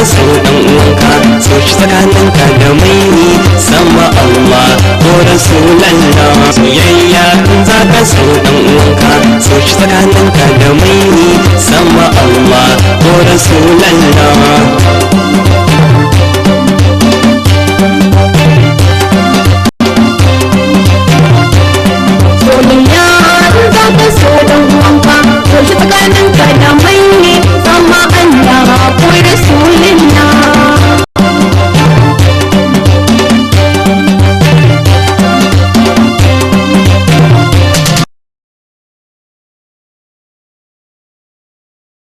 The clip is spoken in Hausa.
ka so dan uwanka so shi tsakaninka da mai sama Allah ko Rasulallah. Soyayya in za ka so dan uwanka so shi tsakaninka da mai sama Allah ko Rasulallah. Soyayya in za ka so dan uwanka so shi tsakaninka da mai